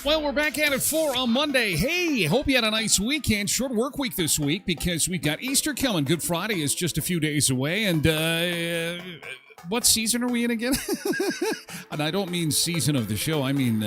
Well, we're back at it 4 on Monday. Hey, hope you had a nice weekend. Short work week this week because we've got Easter coming. Good Friday is just a few days away. And what season are we in again? And I don't mean season of the show. I mean,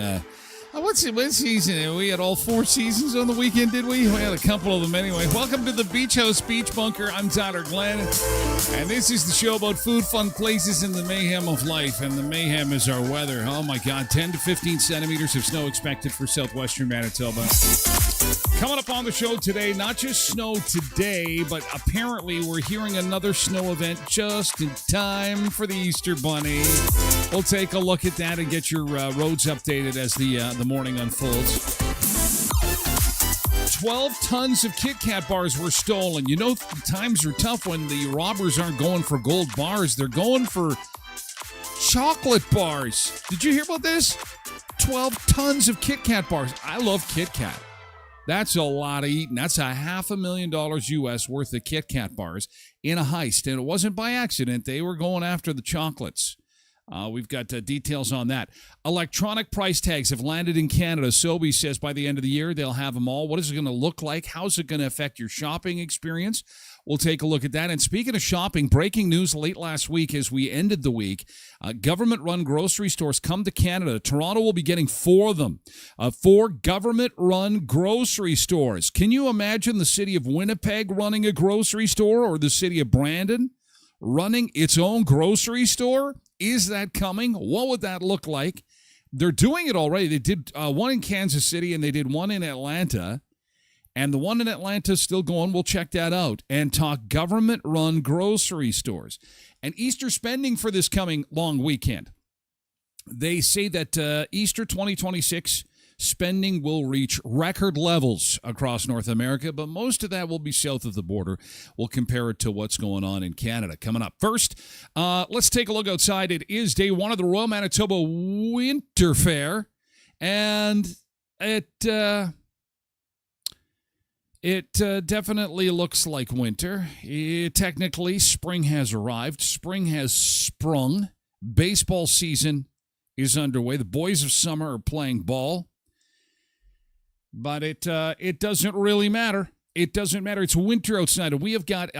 what season? We had all 4 seasons on the weekend, did we? We had a couple of them anyway. Welcome to the Beach House Beach Bunker. I'm Tyler Glen. And this is the show about food, fun places, and the mayhem of life. And the mayhem is our weather. Oh, my God. 10 to 15 centimeters of snow expected for southwestern Manitoba. Coming up on the show today, not just snow today, but apparently we're hearing another snow event just in time for the Easter Bunny. We'll take a look at that and get your roads updated as the morning unfolds. 12 tons of Kit Kat bars were stolen. You know, times are tough when the robbers aren't going for gold bars. They're going for chocolate bars. Did you hear about this? 12 tons of Kit Kat bars. I love Kit Kat. That's a lot of eating. That's $500,000 US worth of Kit Kat bars in a heist. And it wasn't by accident. They were going after the chocolates. We've got details on that. Electronic price tags have landed in Canada. Sobeys says by the end of the year, they'll have them all. What is it going to look like? How's it going to affect your shopping experience? We'll take a look at that. And speaking of shopping, breaking news late last week as we ended the week, government-run grocery stores come to Canada. Toronto will be getting 4 of them. 4 government-run grocery stores. Can you imagine the city of Winnipeg running a grocery store or the city of Brandon running its own grocery store? Is that coming? What would that look like? They're doing it already. They did one in Kansas City and they did one in Atlanta. And the one in Atlanta is still going. We'll check that out and talk government-run grocery stores. And Easter spending for this coming long weekend. They say that Easter 2026 spending will reach record levels across North America, but most of that will be south of the border. We'll compare it to what's going on in Canada. Coming up first, let's take a look outside. It is day 1 of the Royal Manitoba Winter Fair, and it definitely looks like winter. Technically, spring has arrived. Spring has sprung. Baseball season is underway. The boys of summer are playing ball. But it doesn't really matter. It doesn't matter. It's winter outside. And we have got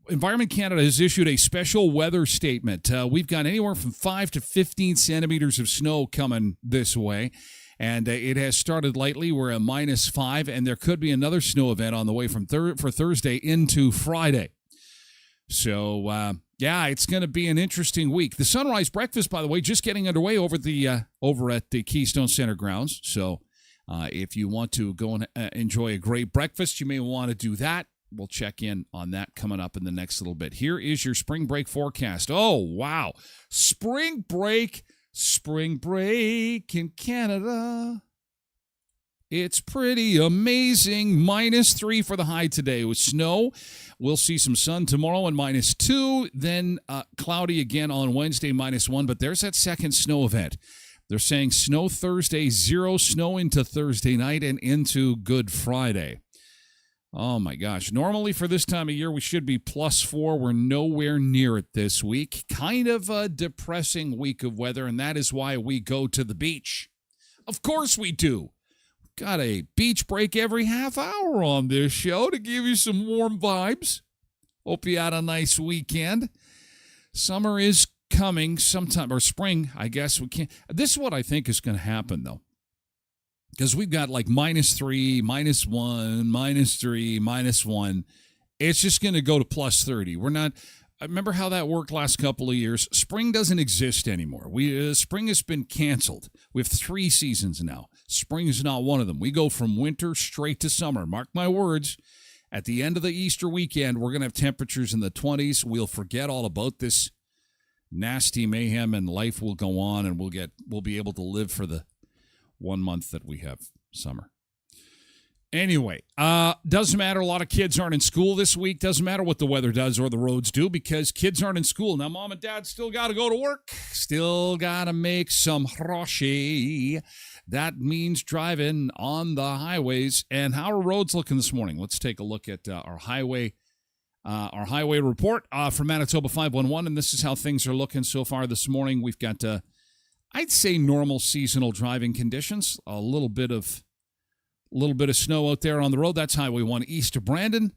Environment Canada has issued a special weather statement. We've got anywhere from 5 to 15 centimeters of snow coming this way. And it has started lightly. We're at -5, and there could be another snow event on the way from for Thursday into Friday. So, it's going to be an interesting week. The Sunrise Breakfast, by the way, just getting underway over at the Keystone Center grounds. So, if you want to go and enjoy a great breakfast, you may want to do that. We'll check in on that coming up in the next little bit. Here is your spring break forecast. Oh, wow. Spring break in Canada. It's pretty amazing. -3 for the high today with snow. We'll see some sun tomorrow and -2. Then cloudy again on Wednesday, -1. But there's that second snow event. They're saying snow Thursday, 0 snow into Thursday night and into Good Friday. Oh, my gosh. Normally for this time of year, we should be +4. We're nowhere near it this week. Kind of a depressing week of weather, and that is why we go to the beach. Of course we do. Got a beach break every half hour on this show to give you some warm vibes. Hope you had a nice weekend. Summer is coming sometime, or spring, I guess. We can't. This is what I think is going to happen, though. Because we've got like -3, -1, -3, -1. It's just going to go to +30. We're not. I remember how that worked last couple of years. Spring doesn't exist anymore. Spring has been canceled. We have 3 seasons now. Spring is not one of them. We go from winter straight to summer. Mark my words. At the end of the Easter weekend, we're going to have temperatures in the 20s. We'll forget all about this nasty mayhem, and life will go on, and we'll be able to live for the 1 month that we have summer. Anyway, doesn't matter. A lot of kids aren't in school this week. Doesn't matter what the weather does or the roads do, because kids aren't in school. Now, mom and dad still got to go to work. Still got to make some roshi. That means driving on the highways. And how are roads looking this morning? Let's take a look at our highway report from Manitoba 511. And this is how things are looking so far this morning. We've got, I'd say, normal seasonal driving conditions. A little bit of snow out there on the road. That's Highway 1 east of Brandon.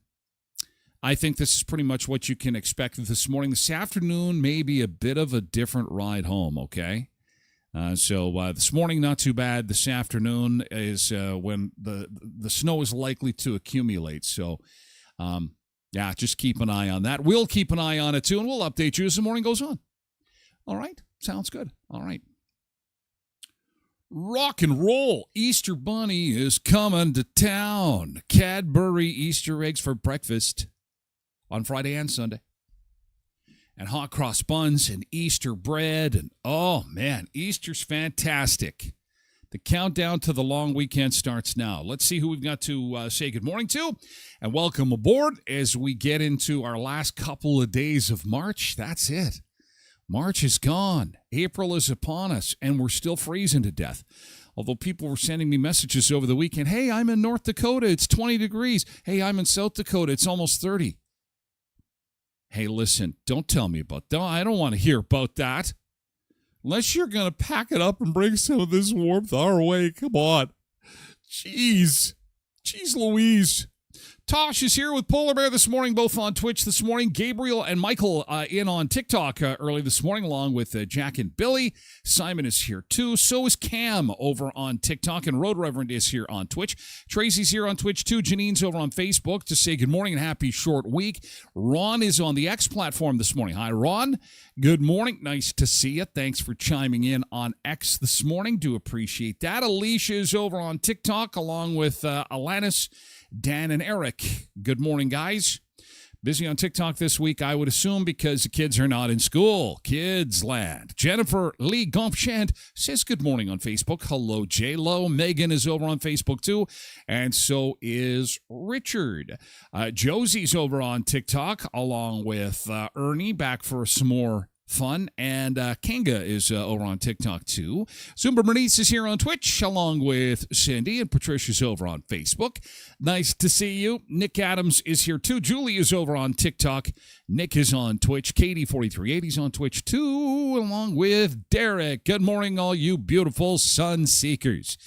I think this is pretty much what you can expect this morning. This afternoon, maybe a bit of a different ride home, okay? So this morning, not too bad. This afternoon is when the snow is likely to accumulate. So, just keep an eye on that. We'll keep an eye on it, too, and we'll update you as the morning goes on. All right? Sounds good. All right. Rock and roll. Easter Bunny is coming to town. Cadbury Easter eggs for breakfast on Friday and Sunday. And hot cross buns and Easter bread. And, oh, man, Easter's fantastic. The countdown to the long weekend starts now. Let's see who we've got to say good morning to and welcome aboard as we get into our last couple of days of March. That's it. March is gone. April is upon us, and we're still freezing to death. Although people were sending me messages over the weekend, hey, I'm in North Dakota, it's 20 degrees. Hey, I'm in South Dakota, it's almost 30. Hey, listen, don't tell me about that. I don't want to hear about that. Unless you're going to pack it up and bring some of this warmth our way. Come on. Jeez Louise. Tosh is here with Polar Bear this morning, both on Twitch this morning. Gabriel and Michael in on TikTok early this morning, along with Jack and Billy. Simon is here, too. So is Cam over on TikTok, and Road Reverend is here on Twitch. Tracy's here on Twitch, too. Janine's over on Facebook to say good morning and happy short week. Ron is on the X platform this morning. Hi, Ron. Good morning. Nice to see you. Thanks for chiming in on X this morning. Do appreciate that. Alicia is over on TikTok, along with Alanis, Dan, and Eric. Good morning, guys. Busy on TikTok this week, I would assume, because the kids are not in school. Kids land. Jennifer Lee Gompchand says good morning on Facebook. Hello, J-Lo. Megan is over on Facebook, too. And so is Richard. Josie's over on TikTok, along with Ernie, back for some more fun. And Kanga is over on TikTok, too. Zumba Bernice is here on Twitch, along with Cindy, and Patricia's over on Facebook. Nice to see you. Nick Adams is here, too. Julie is over on TikTok. Nick is on Twitch. Katie4380 is on Twitch, too, along with Derek. Good morning, all you beautiful sun seekers.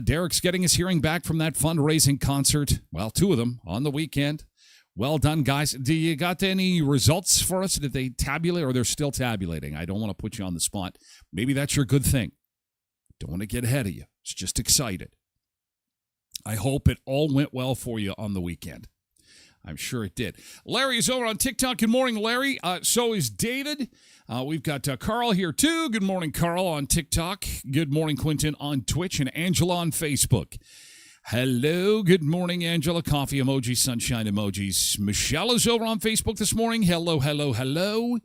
Derek's getting his hearing back from that fundraising concert. Well, 2 of them on the weekend. Well done, guys. Do you got any results for us? Did they tabulate, or they're still tabulating? I don't want to put you on the spot. Maybe that's your good thing. Don't want to get ahead of you. was just excited. I hope it all went well for you on the weekend. I'm sure it did. Larry is over on TikTok. Good morning, Larry. So is David. We've got Carl here, too. Good morning, Carl, on TikTok. Good morning, Quentin, on Twitch, and Angela on Facebook. Hello. Good morning, Angela. Coffee emojis, sunshine emojis. Michelle is over on Facebook this morning. Hello, hello, hello.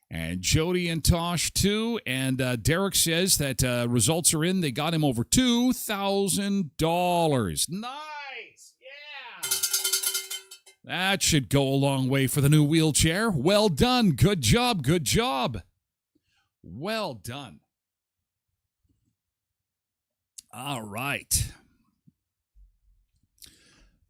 And Jody and Tosh, too. And Derek says that results are in. They got him over $2,000. Nice. Yeah. That should go a long way for the new wheelchair. Well done. Good job. Good job. Well done. All right.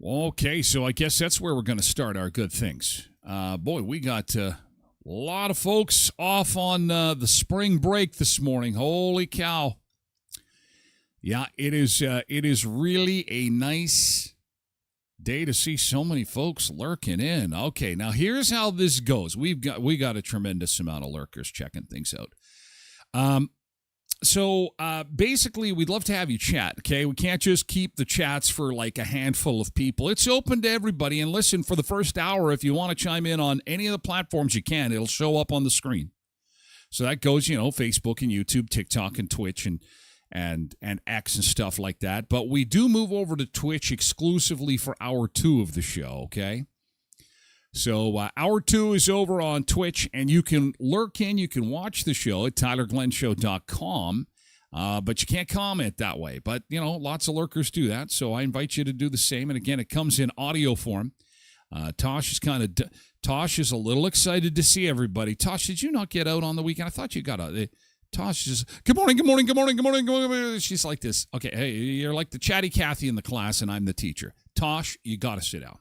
Okay, so I guess that's where we're going to start our good things. Boy, we got a lot of folks off on the spring break this morning. Holy cow. Yeah, it is really a nice day to see so many folks lurking in. Okay, now here's how this goes. We got a tremendous amount of lurkers checking things out. So basically, we'd love to have you chat, okay? We can't just keep the chats for like a handful of people. It's open to everybody. And listen, for the first hour, if you want to chime in on any of the platforms you can, it'll show up on the screen. So that goes, Facebook and YouTube, TikTok and Twitch and X and stuff like that. But we do move over to Twitch exclusively for hour 2 of the show, okay? So hour 2 is over on Twitch, and you can lurk in. You can watch the show at TylerGlenShow.com, but you can't comment that way. But, lots of lurkers do that, so I invite you to do the same. And, again, it comes in audio form. Tosh is a little excited to see everybody. Tosh, did you not get out on the weekend? I thought you got out. Tosh is, good morning, good morning, good morning, good morning, good morning. She's like this. Okay, hey, you're like the chatty Cathy in the class, and I'm the teacher. Tosh, you got to sit down.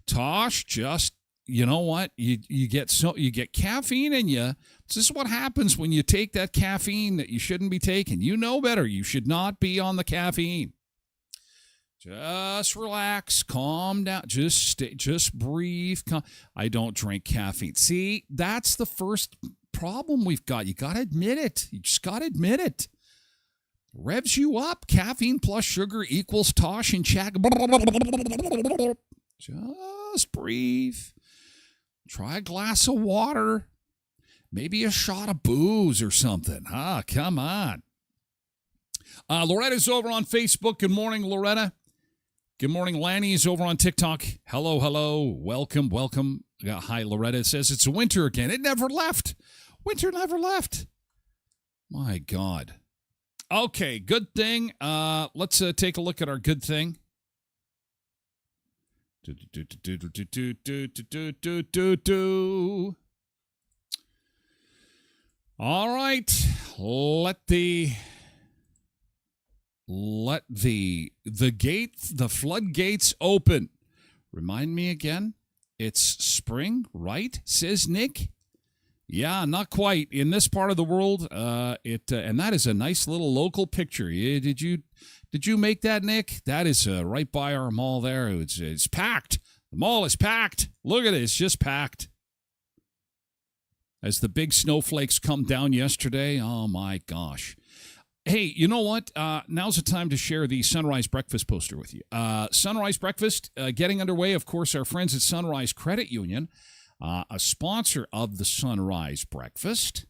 Tosh, just... You know what? You get caffeine in you. This is what happens when you take that caffeine that you shouldn't be taking. You know better. You should not be on the caffeine. Just relax, calm down, just breathe. I don't drink caffeine. See, that's the first problem we've got. You got to admit it. You just got to admit it. Revs you up. Caffeine plus sugar equals Tosh and Chak. Just breathe. Try a glass of water. Maybe a shot of booze or something. Come on. Loretta's over on Facebook. Good morning, Loretta. Good morning, Lanny's over on TikTok. Hello, hello. Welcome, welcome. Hi, Loretta. It says it's winter again. It never left. Winter never left. My God. Okay, good thing. Let's take a look at our good thing. All right, let the floodgates open. Remind me again, it's spring, right? Says Nick. Yeah, not quite. In this part of the world, and that is a nice little local picture. Did you make that, Nick? That is right by our mall there. It's packed. The mall is packed. Look at it. It's just packed. As the big snowflakes come down yesterday, oh, my gosh. Hey, you know what? Now's the time to share the Sunrise Breakfast poster with you. Sunrise Breakfast getting underway. Of course, our friends at Sunrise Credit Union, a sponsor of the Sunrise Breakfast.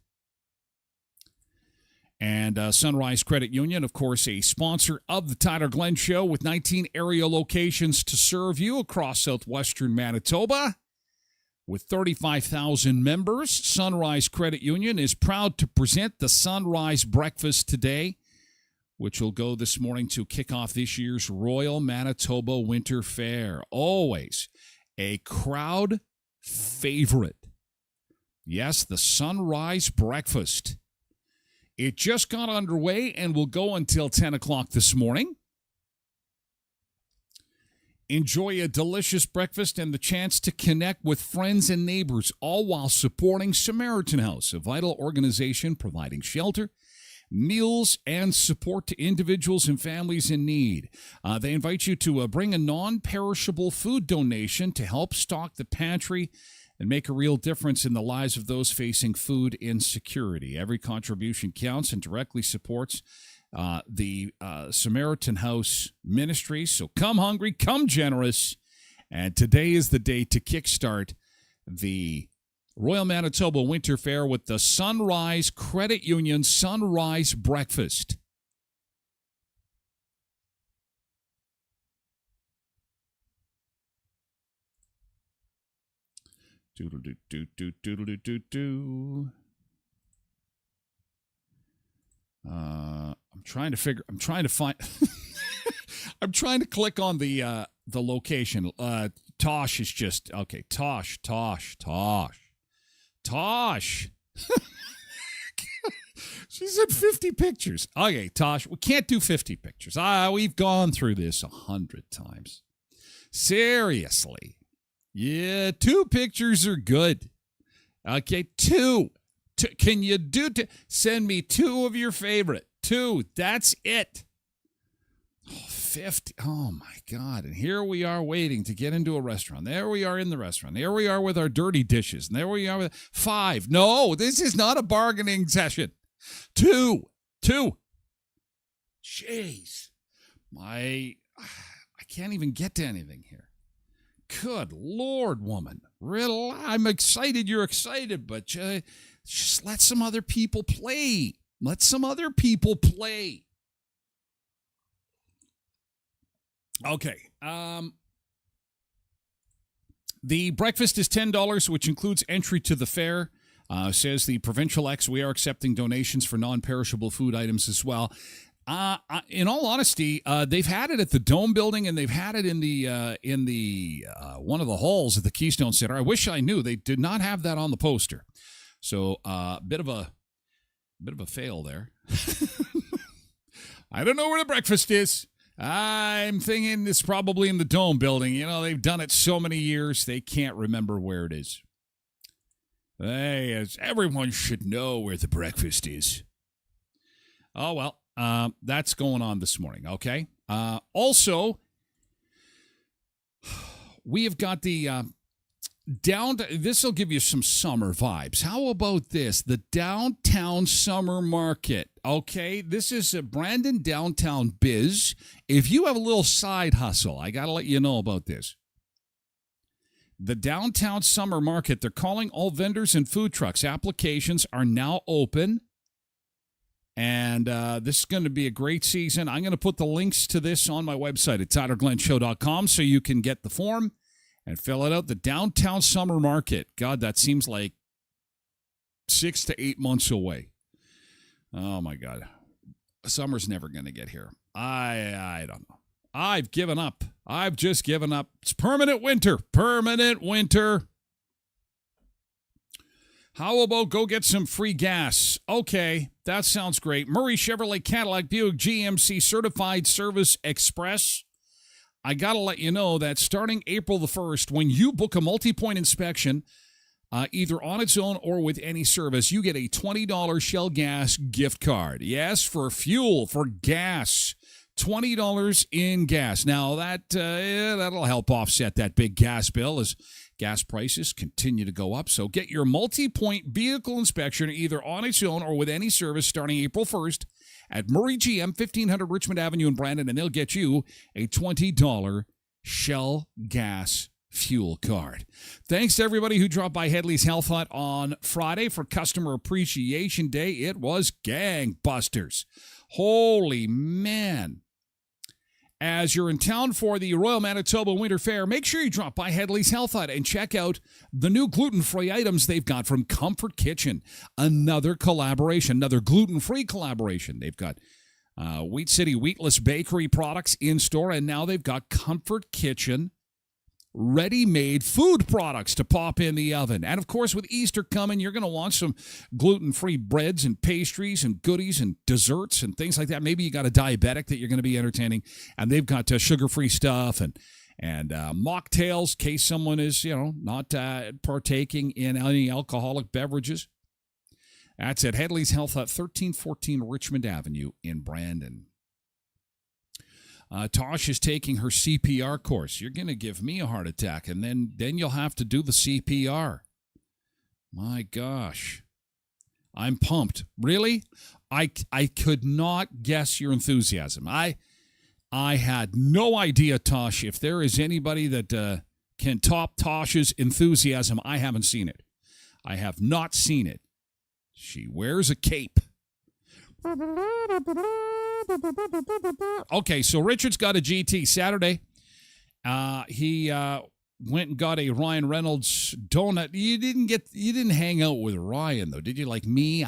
And Sunrise Credit Union, of course, a sponsor of the Tyler Glen Show with 19 area locations to serve you across southwestern Manitoba. With 35,000 members, Sunrise Credit Union is proud to present the Sunrise Breakfast today, which will go this morning to kick off this year's Royal Manitoba Winter Fair. Always a crowd favorite. Yes, the Sunrise Breakfast. It just got underway and will go until 10 o'clock this morning. Enjoy a delicious breakfast and the chance to connect with friends and neighbors, all while supporting Samaritan House, a vital organization providing shelter, meals, and support to individuals and families in need. They invite you to bring a non-perishable food donation to help stock the pantry and make a real difference in the lives of those facing food insecurity. Every contribution counts and directly supports the Samaritan House Ministry. So come hungry, come generous. And today is the day to kickstart the Royal Manitoba Winter Fair with the Sunrise Credit Union Sunrise Breakfast. Doodle-doo-doo-doo-doo-doo-doo-doo. I'm trying to find I'm trying to click on the location. Tosh is just okay. Tosh. She said 50 pictures. Okay, Tosh, we can't do 50 pictures. We've gone through this 100 times. Seriously. Yeah, 2 pictures are good. Okay, 2. Can you do send me 2 of your favorite? 2. That's it. 50. Oh, my God. And here we are waiting to get into a restaurant. There we are in the restaurant. There we are with our dirty dishes. And there we are with 5. No, this is not a bargaining session. 2. Jeez. I can't even get to anything here. Good Lord, woman. I'm excited you're excited, but just let some other people play. Okay. The breakfast is $10, which includes entry to the fair. Says the Provincial X, we are accepting donations for non-perishable food items as well. In all honesty, they've had it at the Dome building and they've had it in the one of the halls at the Keystone Center. I wish I knew. They did not have that on the poster. So, bit of a fail there. I don't know where the breakfast is. I'm thinking it's probably in the Dome building. You know, they've done it so many years, they can't remember where it is. Everyone should know where the breakfast is. Oh, well. That's going on this morning, okay? Also, we have got the this will give you some summer vibes. How about this? The Downtown Summer Market, okay? This is a Brandon Downtown Biz. If you have a little side hustle, I got to let you know about this. The Downtown Summer Market, they're calling all vendors and food trucks. Applications are now open. And this is going to be a great season. I'm going to put the links to this on my website at TylerGlenShow.com so you can get the form and fill it out. The Downtown Summer Market. God, that seems like 6 to 8 months away. Oh, my God. Summer's never going to get here. I don't know. I've given up. I've just given up. It's permanent winter. Permanent winter. How about go get some free gas? Okay, that sounds great. Murray Chevrolet Cadillac Buick GMC Certified Service Express. I got to let you know that starting April the 1st, when you book a multi-point inspection, either on its own or with any service, you get a $20 Shell Gas gift card. Yes, for fuel, for gas. $20 in gas. Now, that'll help offset that big gas bill as gas prices continue to go up. So get your multi-point vehicle inspection either on its own or with any service starting April 1st at Murray GM, 1500 Richmond Avenue in Brandon, and they'll get you a $20 Shell Gas fuel card. Thanks to everybody who dropped by Headley's Health Hut on Friday for Customer Appreciation Day. It was gangbusters. Holy man. As you're in town for the Royal Manitoba Winter Fair, make sure you drop by Headley's Health Hut and check out the new gluten-free items they've got from Comfort Kitchen. Another collaboration, another gluten-free collaboration. They've got Wheat City Wheatless Bakery products in store, and now they've got Comfort Kitchen ready-made food products to pop in the oven. And, of course, with Easter coming, you're going to want some gluten-free breads and pastries and goodies and desserts and things like that. Maybe you got a diabetic that you're going to be entertaining, and they've got sugar-free stuff and mocktails in case someone is, not partaking in any alcoholic beverages. That's at Headley's Health Hut, 1314 Richmond Avenue in Brandon. Tosh is taking her CPR course. You're going to give me a heart attack, and then you'll have to do the CPR. My gosh. I'm pumped. Really? I could not guess your enthusiasm. I had no idea, Tosh. If there is anybody that can top Tosh's enthusiasm, I haven't seen it. I have not seen it. She wears a cape. Okay, so Richard's got a GT Saturday. He went and got a Ryan Reynolds donut. You didn't hang out with Ryan though, did you? Like me,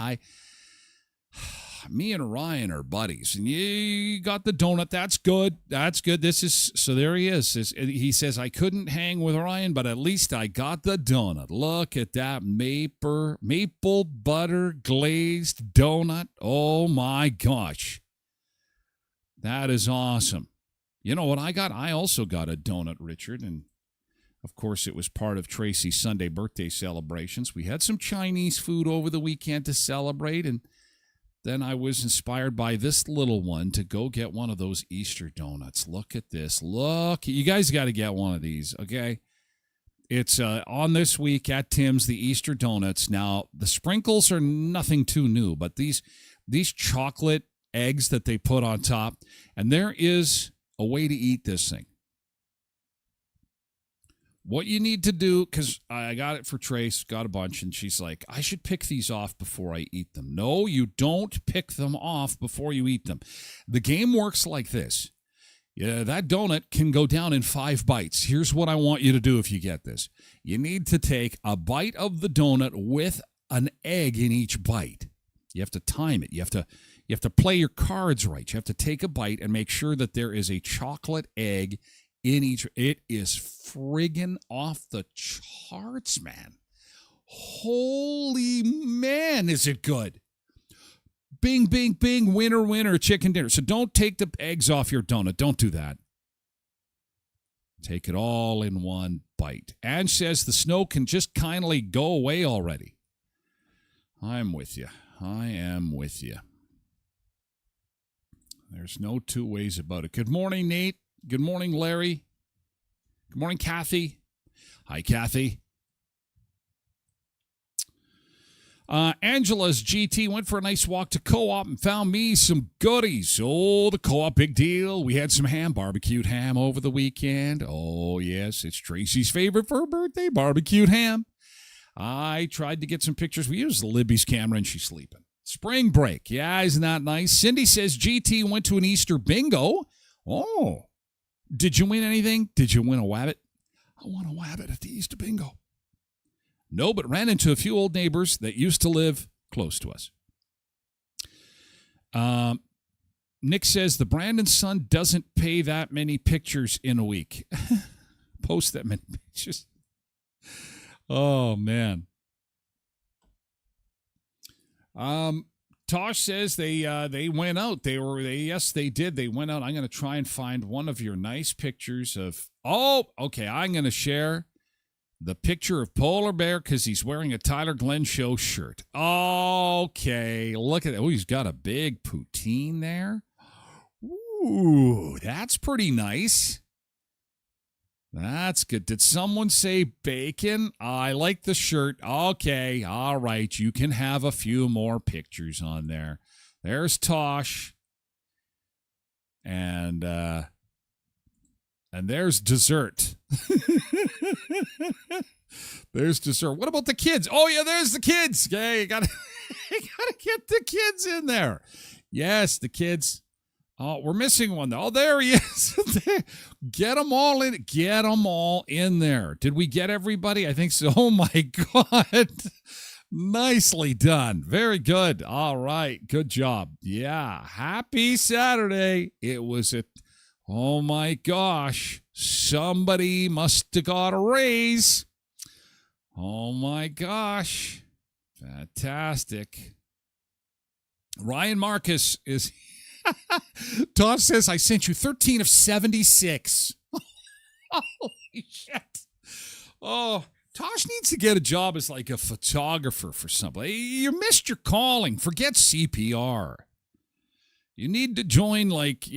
me and Ryan are buddies, and you got the donut. That's good. That's good. So there he is. He says, I couldn't hang with Ryan, but at least I got the donut. Look at that maple butter glazed donut. Oh my gosh. That is awesome. You know what I got? I also got a donut, Richard, and of course it was part of Tracy's Sunday birthday celebrations. We had some Chinese food over the weekend to celebrate, and then I was inspired by this little one to go get one of those Easter donuts. Look at this. Look. You guys got to get one of these, okay? It's on this week at Tim's, the Easter donuts. Now, the sprinkles are nothing too new, but these chocolate eggs that they put on top, and there is a way to eat this thing. What you need to do, because I got it for Trace, got a bunch, and she's like, I should pick these off before I eat them. No, you don't pick them off before you eat them. The game works like this. Yeah, that donut can go down in 5 bites. Here's what I want you to do if you get this. You need to take a bite of the donut with an egg in each bite. You have to time it. You have to play your cards right. You have to take a bite and make sure that there is a chocolate egg in each. It is friggin' off the charts, man. Holy man, is it good. Bing, bing, bing, winner, winner, chicken dinner. So don't take the eggs off your donut. Don't do that. Take it all in one bite. Ange says the snow can just kindly go away already. I'm with you. I am with you. There's no two ways about it. Good morning, Nate. Good morning, Larry. Good morning, Kathy. Hi, Kathy. Angela's GT went for a nice walk to Co-op and found me some goodies. Oh, the Co-op, big deal. We had some ham, barbecued ham over the weekend. Oh, yes, it's Tracy's favorite for her birthday, barbecued ham. I tried to get some pictures. We used Libby's camera, and she's sleeping. Spring break. Yeah, isn't that nice? Cindy says GT went to an Easter bingo. Oh, did you win anything? Did you win a wabbit? I won a wabbit at the Easter bingo. No, but ran into a few old neighbors that used to live close to us. Nick says the Brandon son doesn't pay that many pictures in a week. Post that many pictures. Oh, man. Tosh says they went out. Yes, they did. They went out. I'm going to try and find one of your nice pictures of. Oh, okay. I'm going to share the picture of Polar Bear because he's wearing a Tyler Glen Show shirt. Okay, look at that. Oh, he's got a big poutine there. Ooh, that's pretty nice. That's good. Did someone say bacon? I like the shirt. Okay, all right. You can have a few more pictures on there. There's Tosh. And there's dessert. There's dessert. What about the kids? Oh, yeah, there's the kids. Yeah, you gotta get the kids in there. Yes, the kids. Oh, we're missing one, though. Oh, there he is. Get them all in. Get them all in there. Did we get everybody? I think so. Oh, my God. Nicely done. Very good. All right. Good job. Yeah. Happy Saturday. It was a... Oh, my gosh. Somebody must have got a raise. Oh, my gosh. Fantastic. Ryan Marcus is... Todd says, I sent you 13 of 76. Holy shit. Oh, Tosh needs to get a job as like a photographer for somebody. You missed your calling. Forget CPR. You need to join, like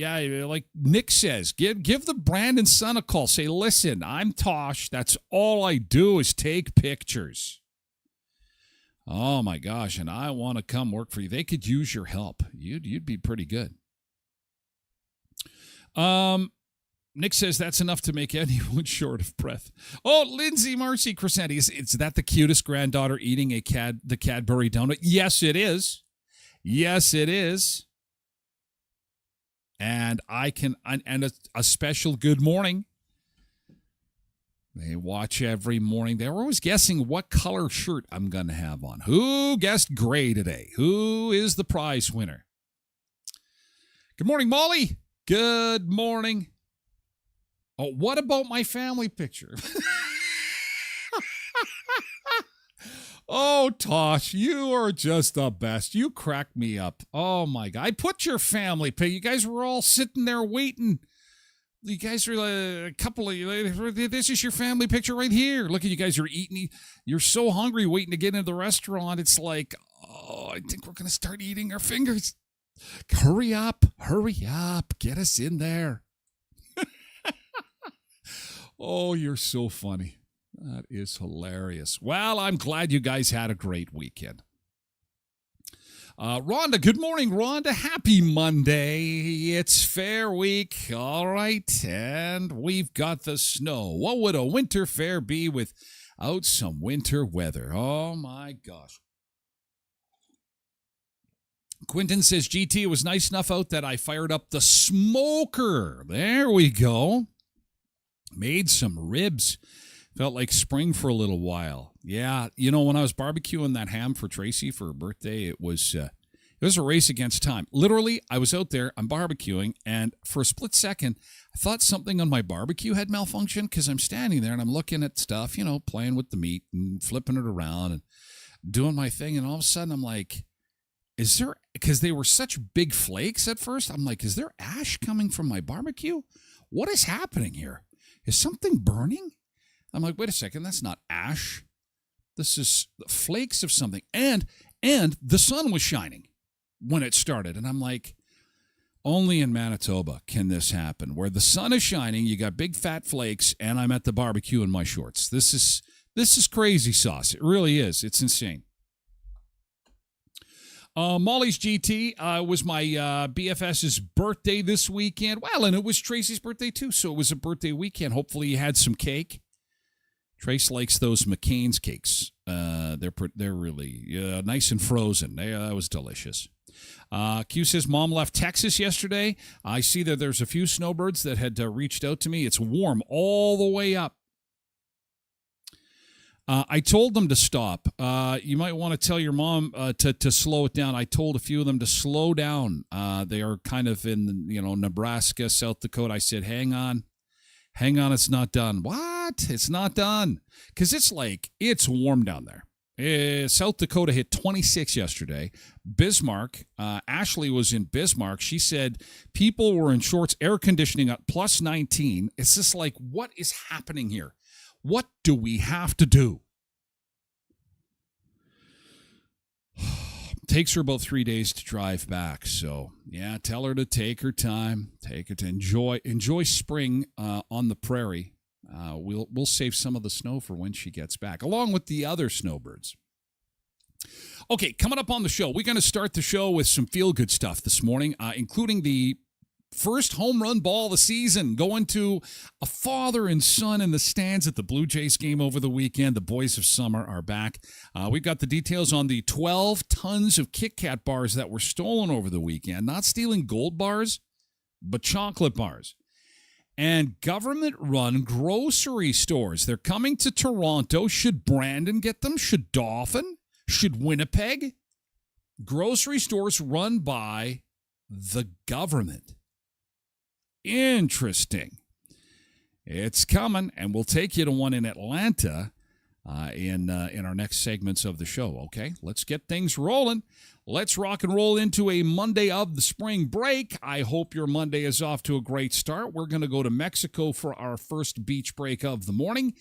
Nick says, give the Brandon son a call. Say, listen, I'm Tosh. That's all I do is take pictures. Oh my gosh, and I want to come work for you. They could use your help. You'd be pretty good. Nick says that's enough to make anyone short of breath. Oh, Lindsay Marcy Crescenti, is that the cutest granddaughter eating the Cadbury donut? Yes, it is. Yes, it is. And a special good morning. They watch every morning. They're always guessing what color shirt I'm going to have on. Who guessed gray today? Who is the prize winner? Good morning, Molly. Good morning. Oh, what about my family picture? Oh, Tosh, you are just the best. You crack me up. Oh, my God. I put your family picture. You guys were all sitting there waiting. You guys are a couple of, this is your family picture right here. Look at you guys, you're eating. You're so hungry waiting to get into the restaurant. It's like, oh, I think we're going to start eating our fingers. Hurry up. Get us in there. Oh, you're so funny. That is hilarious. Well, I'm glad you guys had a great weekend. Rhonda, good morning, Rhonda. Happy Monday. It's Fair Week. All right. And we've got the snow. What would a winter fair be without some winter weather? Oh, my gosh. Quentin says, GT, it was nice enough out that I fired up the smoker. There we go. Made some ribs. Felt like spring for a little while. Yeah, when I was barbecuing that ham for Tracy for her birthday, it was a race against time. Literally, I was out there, I'm barbecuing, and for a split second, I thought something on my barbecue had malfunctioned because I'm standing there and I'm looking at stuff, playing with the meat and flipping it around and doing my thing, and all of a sudden I'm like, because they were such big flakes at first, I'm like, is there ash coming from my barbecue? What is happening here? Is something burning? I'm like, wait a second, that's not ash. This is flakes of something. And the sun was shining when it started. And I'm like, only in Manitoba can this happen. Where the sun is shining, you got big fat flakes, and I'm at the barbecue in my shorts. This is crazy sauce. It really is. It's insane. Molly's GT was my BFS's birthday this weekend. Well, and it was Tracy's birthday too, so it was a birthday weekend. Hopefully you had some cake. Trace likes those McCain's cakes. They're really nice and frozen. That was delicious. Q says, Mom left Texas yesterday. I see that there's a few snowbirds that had reached out to me. It's warm all the way up. I told them to stop. You might want to tell your mom to slow it down. I told a few of them to slow down. They are kind of in, Nebraska, South Dakota. I said, hang on, it's not done. What? It's not done. Because it's warm down there. South Dakota hit 26 yesterday. Bismarck, Ashley was in Bismarck. She said people were in shorts, air conditioning at plus 19. It's just like, what is happening here? What do we have to do? Takes her about 3 days to drive back. So, yeah, tell her to take her time. Take her to enjoy spring on the prairie. We'll save some of the snow for when she gets back, along with the other snowbirds. Okay, coming up on the show, we're going to start the show with some feel-good stuff this morning, including the first home run ball of the season, going to a father and son in the stands at the Blue Jays game over the weekend. The boys of summer are back. We've got the details on the 12 tons of Kit Kat bars that were stolen over the weekend. Not stealing gold bars, but chocolate bars. And government-run grocery stores. They're coming to Toronto. Should Brandon get them? Should Dauphin? Should Winnipeg? Grocery stores run by the government. Interesting. It's coming, and we'll take you to one in Atlanta in our next segments of the show, okay? Let's get things rolling. Let's rock and roll into a Monday of the spring break. I hope your Monday is off to a great start. We're going to go to Mexico for our first beach break of the morning,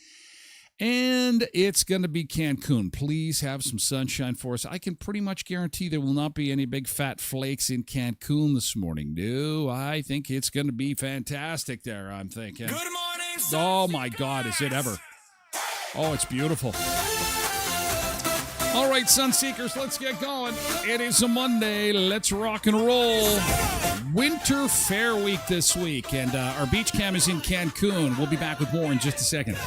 and it's going to be Cancun. Please have some sunshine for us. I can pretty much guarantee there will not be any big fat flakes in Cancun this morning. No, I think it's going to be fantastic there, I'm thinking. Good morning. Oh, my God, is it ever. Oh, it's beautiful. All right, Sunseekers, let's get going. It is a Monday. Let's rock and roll. Winter Fair Week this week, and our beach cam is in Cancun. We'll be back with more in just a second.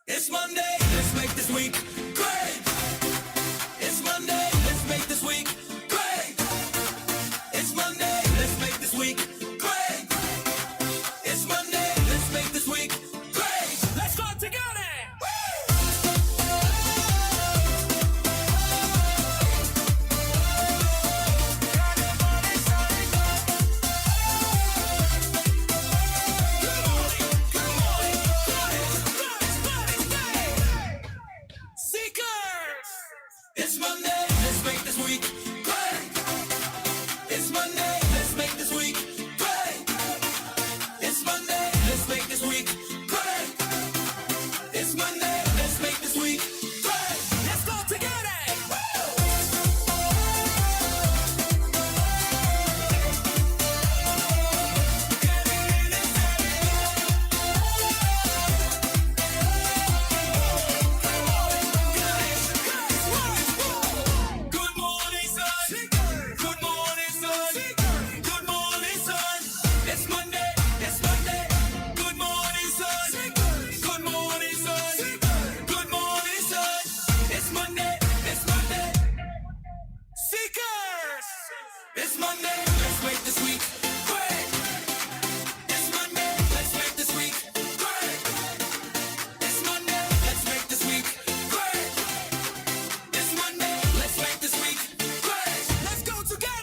It's Monday, let's make this week great. It's Monday, let's make this week great. It's Monday, let's make this week great. It's Monday, let's make this week great. Let's go together. It's Monday, let's make this week great. It's Monday, let's make this week great. It's Monday, let's make this week great. It's Monday, let's make this week great. Let's go together. It's Monday, let's make this week great. It's Monday, let's make this week great. It's Monday, let's make this week great. It's Monday, let's make this week great. Let's go together.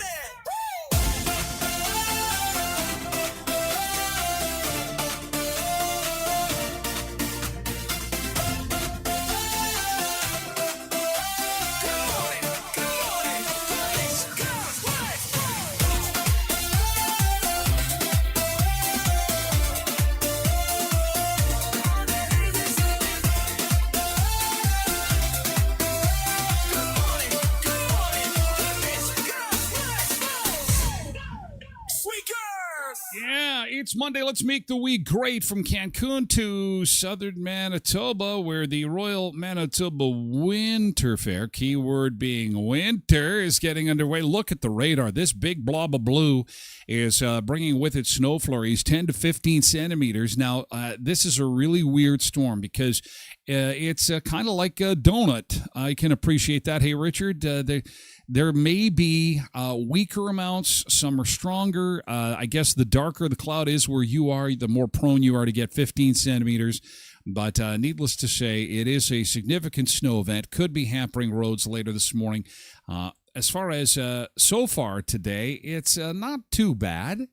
Yeah, it's Monday. Let's make the week great from Cancun to southern Manitoba, where the Royal Manitoba Winter Fair, keyword being winter, is getting underway. Look at the radar. This big blob of blue is bringing with it snow flurries, 10 to 15 centimeters. Now, this is a really weird storm because it's kind of like a donut. I can appreciate that. Hey, Richard, there may be weaker amounts. Some are stronger. I guess the darker the cloud is where you are, the more prone you are to get 15 centimeters. But needless to say, it is a significant snow event. Could be hampering roads later this morning. As far as so far today, it's not too bad.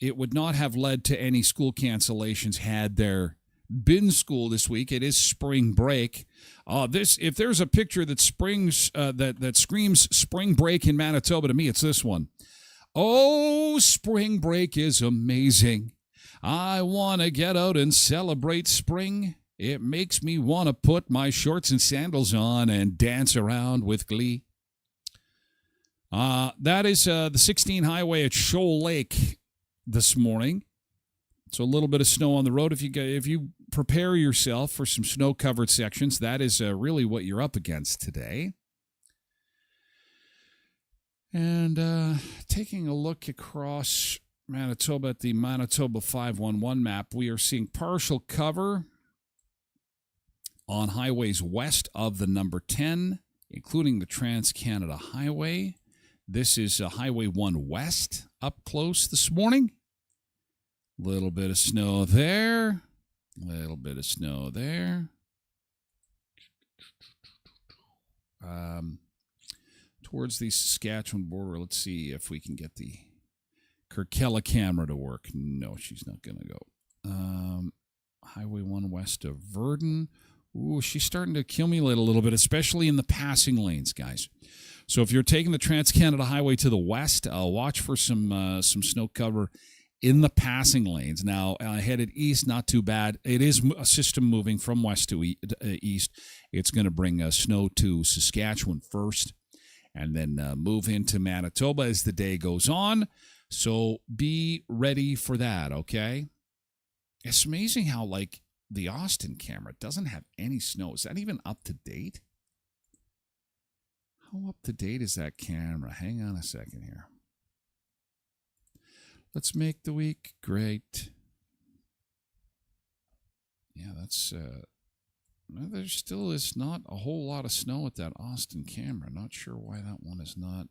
It would not have led to any school cancellations had there been school this week. It is spring break. If there's a picture that springs that screams spring break in Manitoba to me, it's this one. Oh, spring break is amazing. I want to get out and celebrate spring. It makes me want to put my shorts and sandals on and dance around with glee. That is the 16 highway at Shoal Lake this morning. So a little bit of snow on the road. If you prepare yourself for some snow-covered sections, that is really what you're up against today. And taking a look across Manitoba at the Manitoba 511 map, we are seeing partial cover on highways west of the number 10, including the Trans-Canada Highway. This is Highway 1 West up close this morning. Little bit of snow there. Little bit of snow there. Towards the Saskatchewan border, let's see if we can get the Kirkella camera to work. No, she's not going to go. Highway 1 west of Verdun. Ooh, she's starting to accumulate a little bit, especially in the passing lanes, guys. So if you're taking the Trans-Canada Highway to the west, watch for some snow cover in the passing lanes. Now, headed east, not too bad. It is a system moving from west to east. It's going to bring snow to Saskatchewan first and then move into Manitoba as the day goes on. So be ready for that, okay? It's amazing how, like, the Austin camera doesn't have any snow. Is that even up to date? How up to date is that camera? Hang on a second here. Let's make the week great. Yeah, that's... well, there still is not a whole lot of snow at that Austin camera. Not sure why that one is not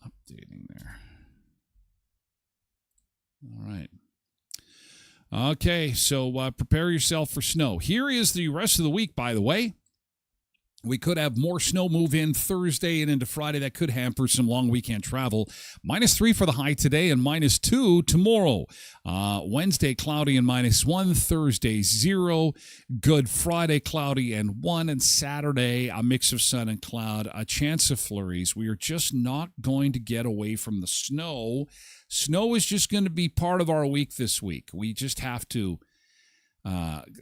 updating there. All right. Okay, so prepare yourself for snow. Here is the rest of the week, by the way. We could have more snow move in Thursday and into Friday. That could hamper some long weekend travel. -3 for the high today and -2 tomorrow. Wednesday, cloudy and -1. Thursday, 0. Good Friday, cloudy and 1. And Saturday, a mix of sun and cloud. A chance of flurries. We are just not going to get away from the snow. Snow is just going to be part of our week this week. We just have to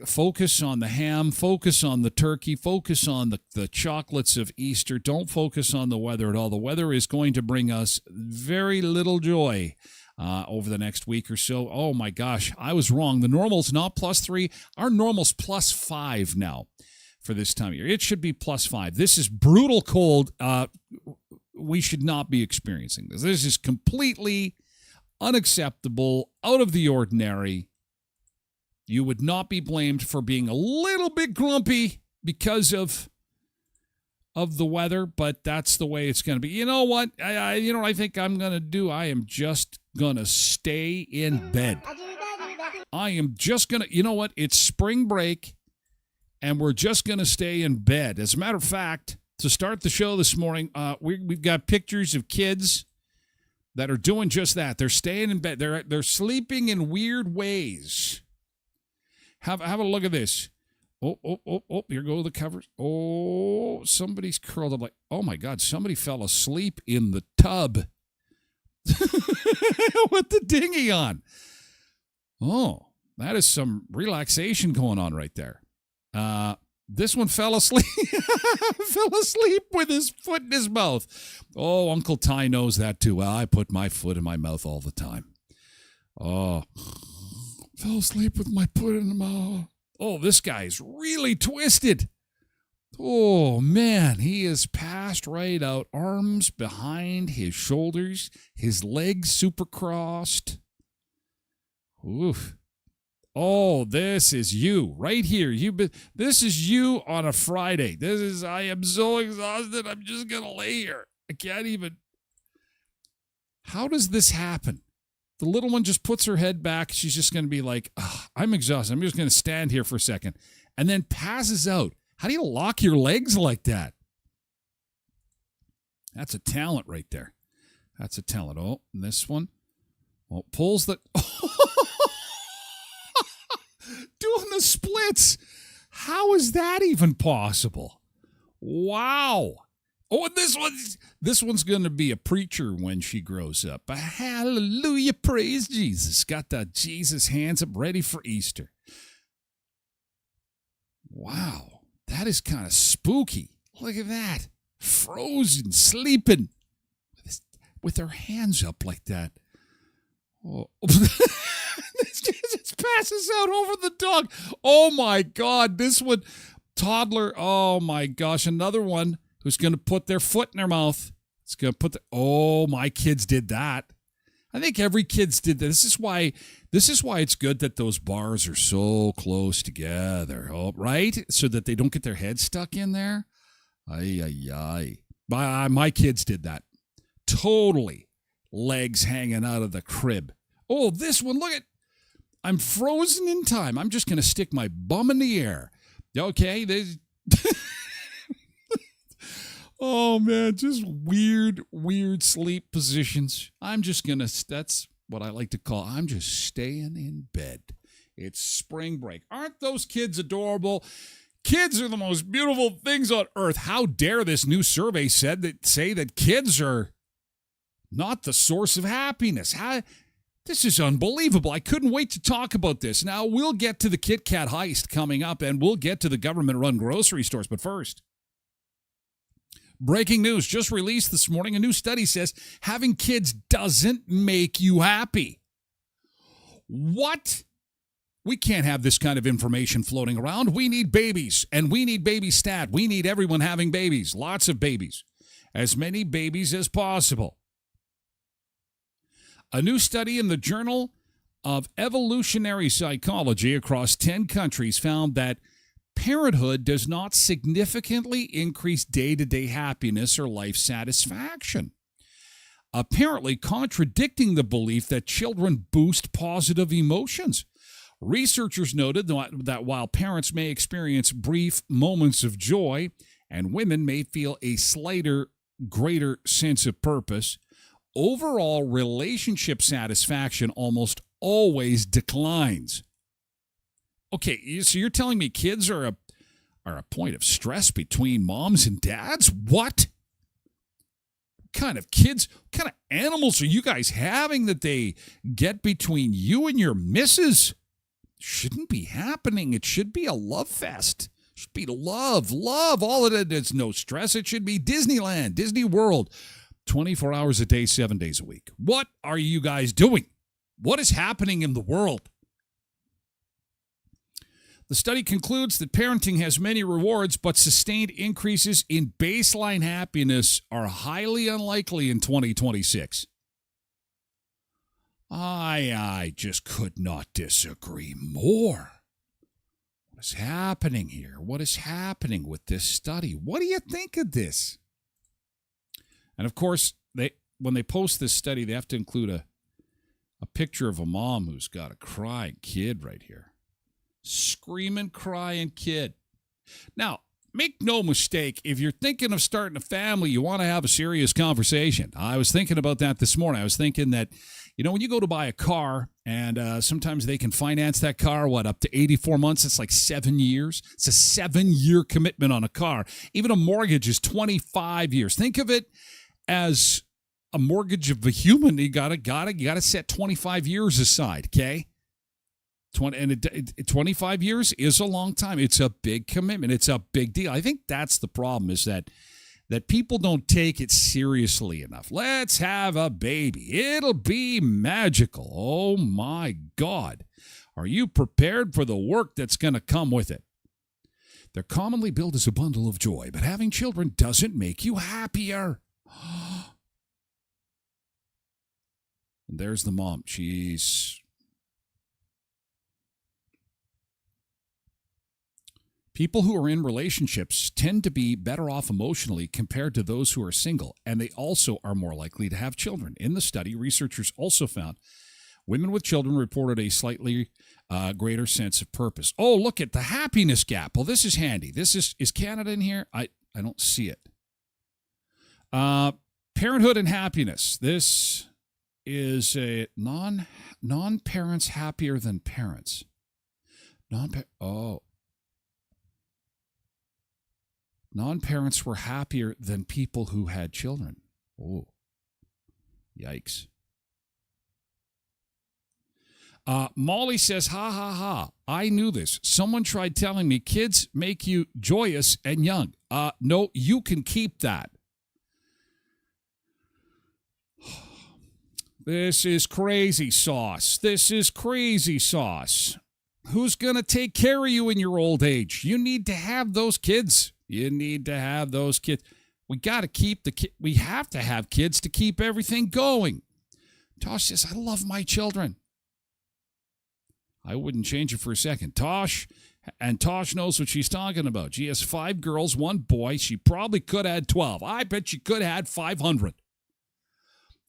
focus on the ham, focus on the turkey, focus on the chocolates of Easter. Don't focus on the weather at all. The weather is going to bring us very little joy over the next week or so. Oh my gosh, I was wrong. The normal's not +3. Our normal's +5 now for this time of year. It should be +5. This is brutal cold. We should not be experiencing this. This is completely unacceptable, out of the ordinary. You would not be blamed for being a little bit grumpy because of the weather, but that's the way it's going to be. You know what? I think I'm going to do? I am just going to stay in bed. I am just going to, you know what? It's spring break, and we're just going to stay in bed. As a matter of fact, to start the show this morning, we've got pictures of kids that are doing just that. They're staying in bed. They're sleeping in weird ways. Have a look at this. Oh, here go the covers. Oh, somebody's curled up like, oh my God, somebody fell asleep in the tub with the dinghy on. Oh, that is some relaxation going on right there. This one fell asleep. Fell asleep with his foot in his mouth. Oh, Uncle Ty knows that too. Well, I put my foot in my mouth all the time. Oh, fell asleep with my foot in the mouth. Oh, this guy's really twisted. Oh, man, he is passed right out. Arms behind his shoulders, his legs super crossed. Oof. Oh, this is you right here. This is you on a Friday. I am so exhausted. I'm just going to lay here. I can't even. How does this happen? The little one just puts her head back. She's just going to be like, I'm exhausted. I'm just going to stand here for a second. And then passes out. How do you lock your legs like that? That's a talent right there. That's a talent. Oh, and this one. Well, pulls the... Doing the splits. How is that even possible? Wow. Oh, and this one's going to be a preacher when she grows up. Hallelujah, praise Jesus. Got the Jesus hands up ready for Easter. Wow, that is kind of spooky. Look at that. Frozen, sleeping with her hands up like that. Oh. It passes out over the dog. Oh, my God. This one, toddler. Oh, my gosh. Another one who's going to put their foot in their mouth. It's going to put oh, my kids did that. I think every kid's did that. This is why it's good that those bars are so close together. Oh, right? So that they don't get their heads stuck in there. Ay. My kids did that. Totally. Legs hanging out of the crib. Oh, this one, look at. I'm frozen in time. I'm just going to stick my bum in the air. Okay? Oh, man, just weird sleep positions. I'm just going to, that's what I like to call, I'm just staying in bed. It's spring break. Aren't those kids adorable? Kids are the most beautiful things on earth. How dare this new survey say that kids are not the source of happiness. This is unbelievable. I couldn't wait to talk about this. Now, we'll get to the Kit Kat heist coming up, and we'll get to the government-run grocery stores. But first, breaking news just released this morning. A new study says having kids doesn't make you happy. What? We can't have this kind of information floating around. We need babies, and we need baby stat. We need everyone having babies, lots of babies, as many babies as possible. A new study in the Journal of Evolutionary Psychology across 10 countries found that parenthood does not significantly increase day-to-day happiness or life satisfaction, apparently contradicting the belief that children boost positive emotions. Researchers noted that while parents may experience brief moments of joy and women may feel a greater sense of purpose, overall relationship satisfaction almost always declines. Okay, so you're telling me kids are a point of stress between moms and dads? What? What kind of kids, what kind of animals are you guys having that they get between you and your missus? Shouldn't be happening. It should be a love fest. It should be love. All of it is no stress. It should be Disneyland, Disney World. 24 hours a day, 7 days a week. What are you guys doing? What is happening in the world? The study concludes that parenting has many rewards, but sustained increases in baseline happiness are highly unlikely in 2026. I just could not disagree more. What is happening here? What is happening with this study? What do you think of this? And of course, when they post this study, they have to include a picture of a mom who's got a crying kid right here. Screaming, crying kid. Now, make no mistake, if you're thinking of starting a family, you want to have a serious conversation. I was thinking about that this morning. I was thinking that, when you go to buy a car, and sometimes they can finance that car, up to 84 months? It's like 7 years. It's a 7-year commitment on a car. Even a mortgage is 25 years. Think of it as a mortgage of a human. You gotta set 25 years aside, okay? 25 years is a long time. It's a big commitment. It's a big deal. I think that's the problem, is that people don't take it seriously enough. Let's have a baby. It'll be magical. Oh my God. Are you prepared for the work that's going to come with it? They're commonly billed as a bundle of joy, but having children doesn't make you happier. And there's the mom. People who are in relationships tend to be better off emotionally compared to those who are single, and they also are more likely to have children. In the study, researchers also found women with children reported a slightly greater sense of purpose. Oh, look at the happiness gap. Well, this is handy. Is Canada in here? I don't see it. Parenthood and happiness. This is a non-parents happier than parents. Non-parents were happier than people who had children. Oh, yikes. Molly says, ha, ha, ha. I knew this. Someone tried telling me kids make you joyous and young. No, you can keep that. This is crazy sauce. Who's going to take care of you in your old age? You need to have those kids. We got to keep we have to have kids to keep everything going. Tosh says, I love my children. I wouldn't change it for a second. Tosh knows what she's talking about. She has 5 girls, 1 boy. She probably could have had 12. I bet she could have had 500.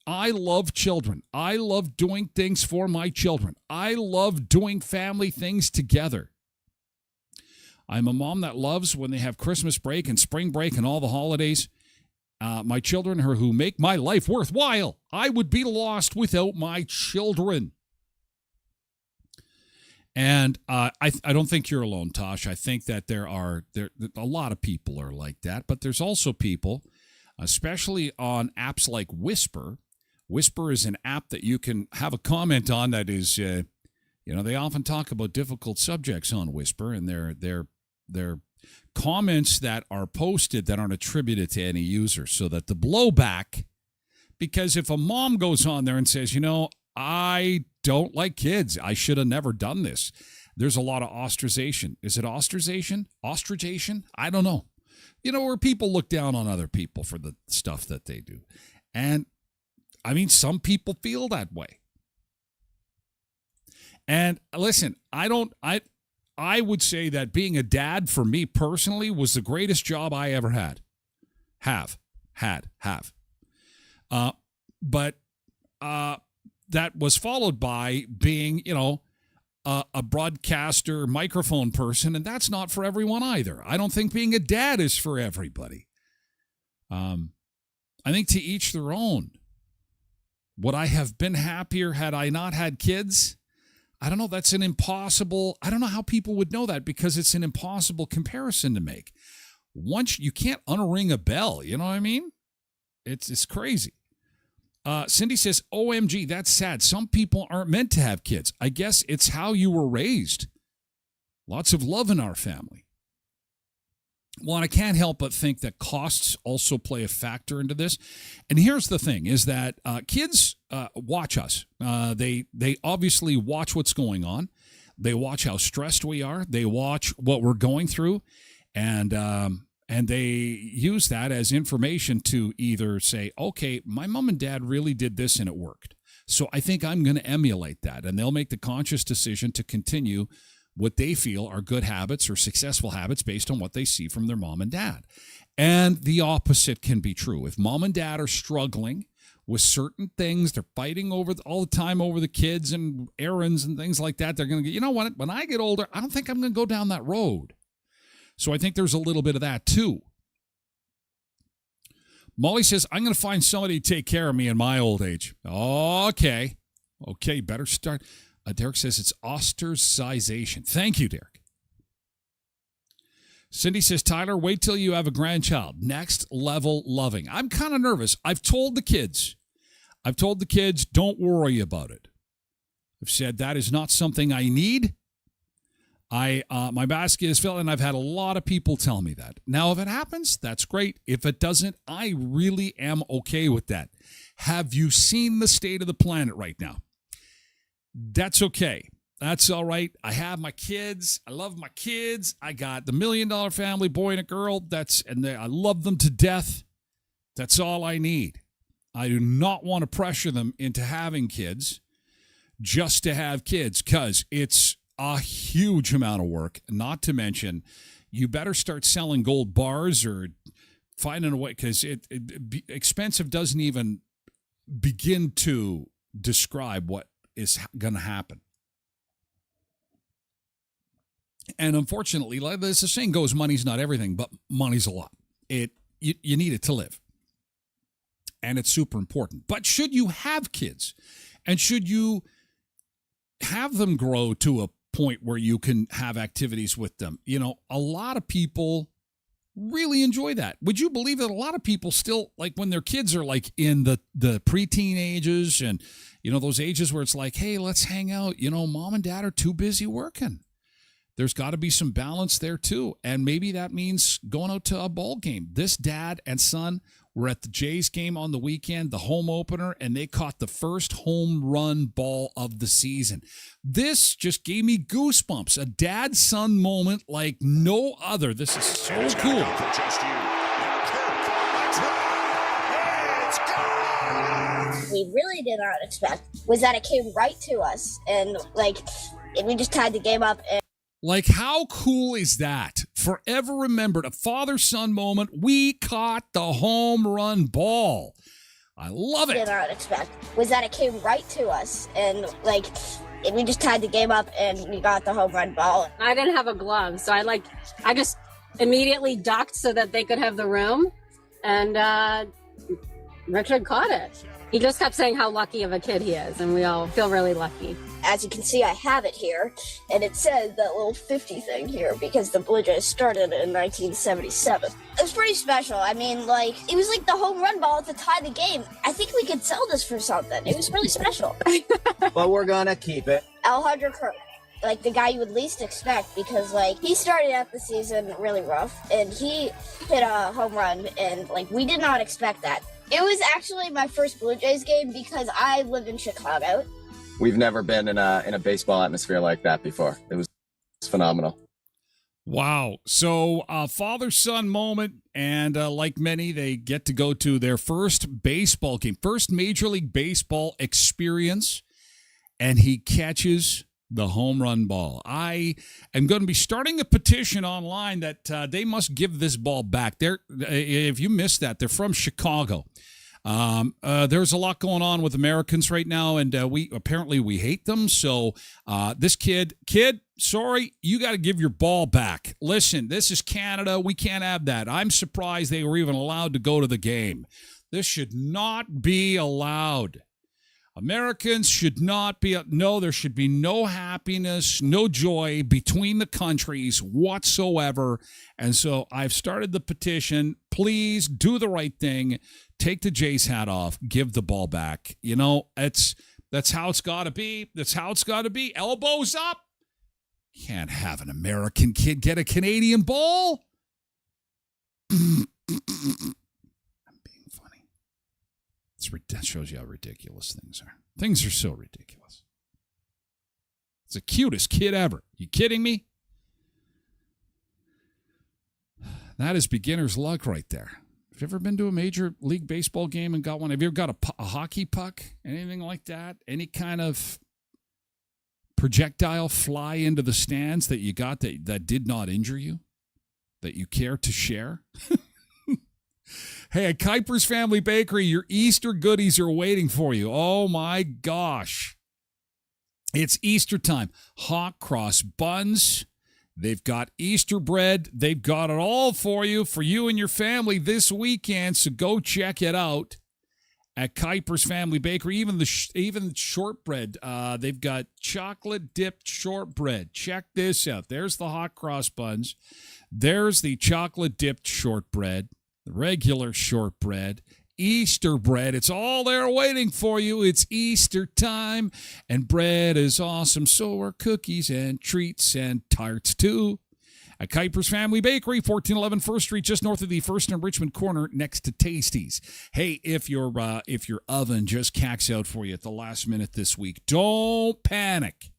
I love children. I love doing things for my children. I love doing family things together. I'm a mom that loves when they have Christmas break and spring break and all the holidays. My children are who make my life worthwhile. I would be lost without my children. And I don't think you're alone, Tosh. I think that there a lot of people are like that, but there's also people, especially on apps like Whisper, Whisper is an app that you can have a comment on that is, they often talk about difficult subjects on Whisper, and they're comments that are posted that aren't attributed to any user, so that the blowback, because if a mom goes on there and says, I don't like kids, I should have never done this, there's a lot of ostracization. Is it ostracization? Ostracization? I don't know. Where people look down on other people for the stuff that they do. And I mean, some people feel that way. And listen, I would say that being a dad for me personally was the greatest job I ever had. But that was followed by being, a broadcaster microphone person, and that's not for everyone either. I don't think being a dad is for everybody. I think to each their own. Would I have been happier had I not had kids? I don't know. That's an impossible. I don't know how people would know that, because it's an impossible comparison to make. Once you can't unring a bell, you know what I mean? It's crazy. Cindy says, OMG, that's sad. Some people aren't meant to have kids. I guess it's how you were raised. Lots of love in our family. Well, and I can't help but think that costs also play a factor into this. And here's the thing, is that kids watch us. They obviously watch what's going on. They watch how stressed we are. They watch what we're going through. And they use that as information to either say, okay, my mom and dad really did this and it worked, so I think I'm going to emulate that. And they'll make the conscious decision to continue what they feel are good habits or successful habits based on what they see from their mom and dad. And the opposite can be true. If mom and dad are struggling with certain things, they're fighting over all the time over the kids and errands and things like that, they're going to get, when I get older, I don't think I'm going to go down that road. So I think there's a little bit of that too. Molly says, I'm going to find somebody to take care of me in my old age. Okay, better start. Derek says it's ostracization. Thank you, Derek. Cindy says, Tyler, wait till you have a grandchild. Next level loving. I'm kind of nervous. I've told the kids, don't worry about it. I've said that is not something I need. My basket is filled, and I've had a lot of people tell me that. Now, if it happens, that's great. If it doesn't, I really am okay with that. Have you seen the state of the planet right now? That's okay. That's all right. I have my kids. I love my kids. I got the $1 million family, boy and a girl. I love them to death. That's all I need. I do not want to pressure them into having kids just to have kids, because it's a huge amount of work. Not to mention, you better start selling gold bars or finding a way, because expensive doesn't even begin to describe what is going to happen. And unfortunately, as the saying goes, money's not everything, but money's a lot. You need it to live. And it's super important. But should you have kids, and should you have them grow to a point where you can have activities with them, a lot of people really enjoy that. Would you believe that a lot of people still, like when their kids are like in the preteen ages and, those ages where it's like, hey, let's hang out. Mom and dad are too busy working. There's got to be some balance there too. And maybe that means going out to a ball game. This dad and son were at the Jays game on the weekend, the home opener, and they caught the first home run ball of the season. This just gave me goosebumps. A dad-son moment like no other. This is so cool. We really did not expect was that it came right to us, and we just tied the game up. And how cool is that? Forever remembered, a father-son moment. We caught the home run ball. I love it. Did not expect was that it came right to us, and we just tied the game up, and we got the home run ball. I didn't have a glove, so I just immediately ducked so that they could have the room, and Richard caught it. He just kept saying how lucky of a kid he is, and we all feel really lucky. as you can see, I have it here, and it says that little 50 thing here because the Blue Jays started in 1977. It was pretty special. I mean, like, it was like the home run ball to tie the game. I think we could sell this for something. It was really special. But we're gonna keep it. Alejandro Kirk, like the guy you would least expect, because like he started out the season really rough and he hit a home run, and like we did not expect that. It was actually my first Blue Jays game because I live in Chicago. We've never been in a baseball atmosphere like that before. It was phenomenal. Wow. So father-son moment, and like many, they get to go to their first baseball game, first Major League Baseball experience, and he catches the home run ball. I am going to be starting a petition online that they must give this ball back. If you missed that, they're from Chicago. There's a lot going on with Americans right now, and we hate them. So this kid, sorry, you got to give your ball back. Listen, this is Canada. We can't have that. I'm surprised they were even allowed to go to the game. This should not be allowed. Americans should not be, there should be no happiness, no joy between the countries whatsoever. And so I've started the petition. Please do the right thing. Take the Jays hat off. Give the ball back. You know, that's how it's got to be. That's how it's got to be. Elbows up. Can't have an American kid get a Canadian ball. I'm being funny. That shows you how ridiculous things are. Things are so ridiculous. It's the cutest kid ever. You kidding me? That is beginner's luck right there. Have you ever been to a Major League Baseball game and got one? Have you ever got a hockey puck? Anything like that? Any kind of projectile fly into the stands that you got that did not injure you? That you care to share? Hey, at Kuiper's Family Bakery, your Easter goodies are waiting for you. Oh, my gosh. It's Easter time. Hot cross buns. They've got Easter bread. They've got it all for you and your family this weekend. So go check it out at Kuiper's Family Bakery. Even the shortbread. They've got chocolate dipped shortbread. Check this out. There's the hot cross buns. There's the chocolate dipped shortbread. The regular shortbread, Easter bread. It's all there waiting for you. It's Easter time, and bread is awesome. So are cookies and treats and tarts, too. At Kuiper's Family Bakery, 1411 First Street, just north of the First and Richmond corner, next to Tasties. Hey, if your oven just cacks out for you at the last minute this week, don't panic.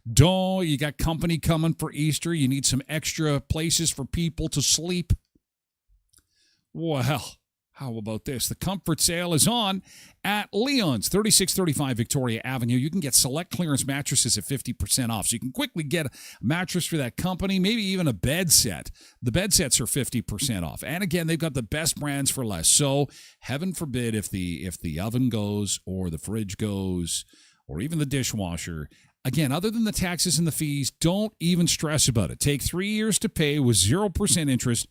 You got company coming for Easter. You need some extra places for people to sleep. Well, how about this? The comfort sale is on at Leon's, 3635 Victoria Avenue. You can get select clearance mattresses at 50% off. So you can quickly get a mattress for that company, maybe even a bed set. The bed sets are 50% off. And again, they've got the best brands for less. So heaven forbid if the oven goes or the fridge goes or even the dishwasher. Again, other than the taxes and the fees, don't even stress about it. Take 3 years to pay with 0% interest.